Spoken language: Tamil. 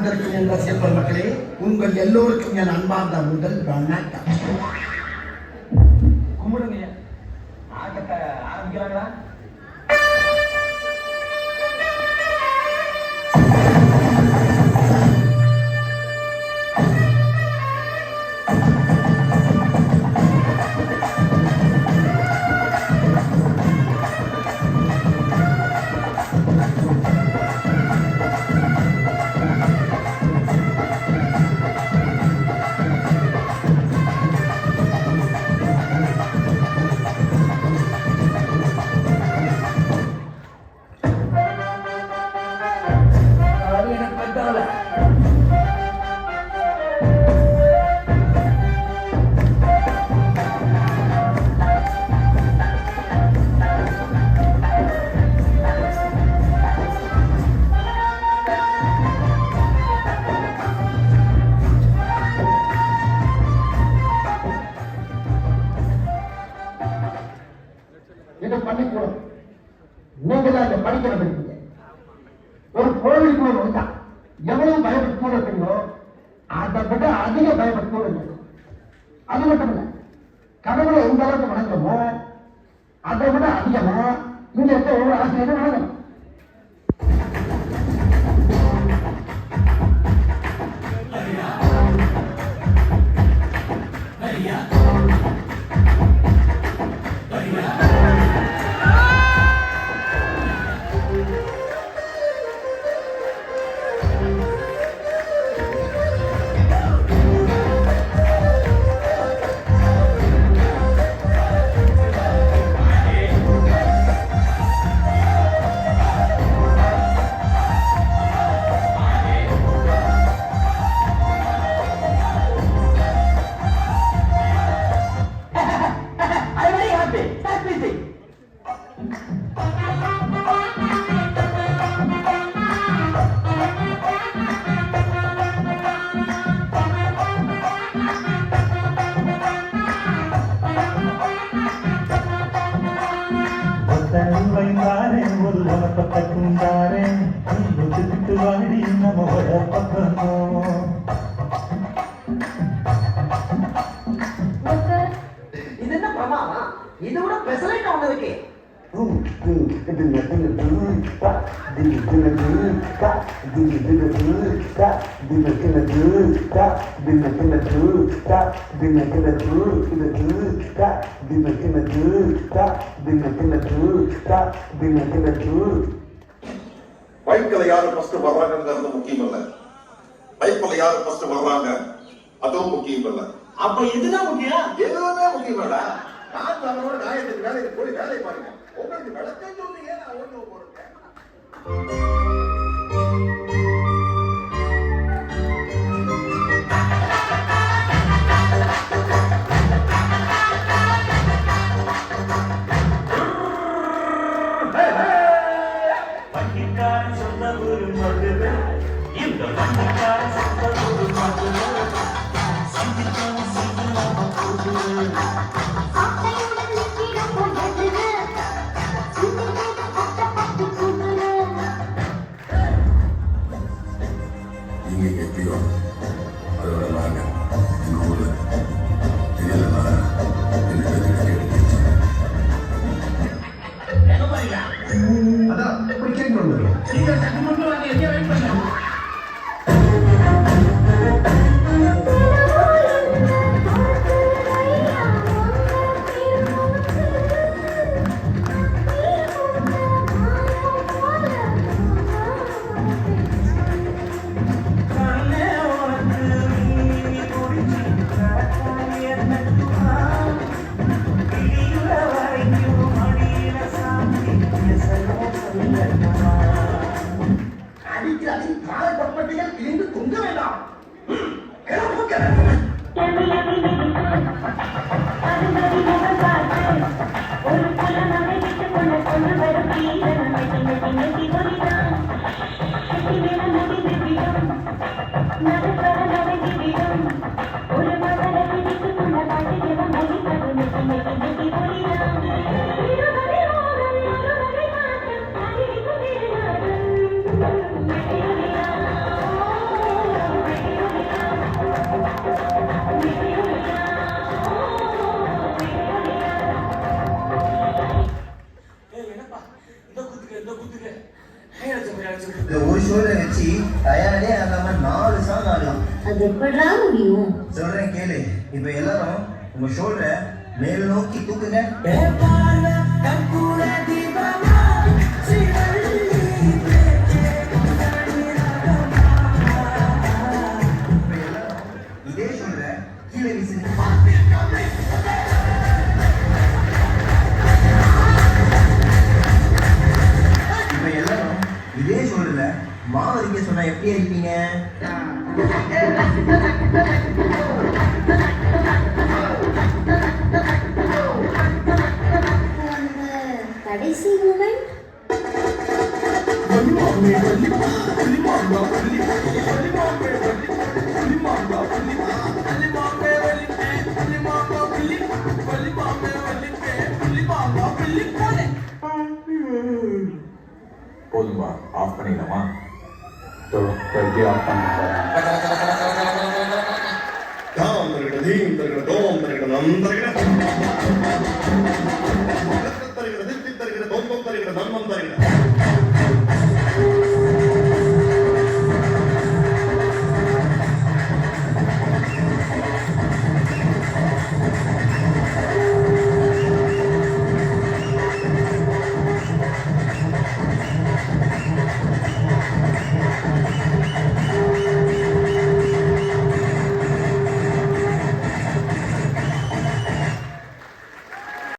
அமர்ந்திருக்கும் உங்கள் செல்வ மக்களே, உங்கள் எல்லோருக்கும் என் அன்பார்ந்த முதல் வணக்கம். கும்பிடுங்க. ஆட்டத்தை ஆரம்பிக்கிறாங்களா? பள்ளிக்கூடம் நீங்க தான் இங்க படிக்கிறது இருக்கீங்க. ஒரு கோவிலுக்குள்ள வந்தா எவ்வளவு பயப்பட்டு இருக்கீங்களோ அதை விட அதிக பயப்பட்டு. அது மட்டும் இல்ல, கடவுளை எந்த அளவுக்கு வணங்குமோ அதை விட அதிகமா இங்க இருக்க ஒவ்வொரு ஆசிரியரும் வணங்கணும். ஒரு வனப்பட்ட குந்தாரே திட்டு வாடி நம்மோட பக்கமோ இது என்ன பிரமாவா? இது விட பெசலைட் ஒண்ணு இருக்கு. பைக்ல யாரு ஃபர்ஸ்ட் வர்றாங்கிறது முக்கியம் இல்ல, பைக்ல யாரு ஃபர்ஸ்ட் வர்றாங்க அதுவும் முக்கியம் இல்ல. அப்ப இதுதான் முக்கியம். எதுவுமே முக்கியம் இல்ல. நான் தன்னோட நாயத்துக்கு வேலைக்கு போய் வேலை பாருங்க. உங்களுக்கு விளக்கம் சொல்றீங்க, நான் ஓட்டு போறேன். வண்டிக்காரன் சொந்த ஒரு மதுரை, இந்த வண்டிக்காரன் சொந்த ஒரு மதுரை, சந்திக்காம சிந்தாம போகுது. நீங்க எப்படியோ அதோட வாங்க எங்க ஊர்ல தெரியல அதான் இப்படி கேட்கணும். கண்ணே உனக்கு சேனலே ஆகாம 4 சாங் ஆடலாம். அது எப்படிடா முடியும்? சொல்றேன் கேளு. இப்ப எல்லாரும் உங்க ஷோல்டரை மேல் நோக்கி தூக்குங்க. இதே ஷோல்டரை கீழே வீசுங்க. இப்ப எல்லாரும் இதே ஷோல்டர்ல மாவு அரிக்க சொன்னா எப்படி அரிப்பீங்க? கடைசி மூமெண்ட் போதும்பா, ஆஃப் பண்ணிடலாமா? தாம் தருகிற தீம் தருகிற தோம் தருகிற நம் தருகிற தருகிற தித்தி தருகிற தொந்தம் தருகிற நன்மம் தருகிற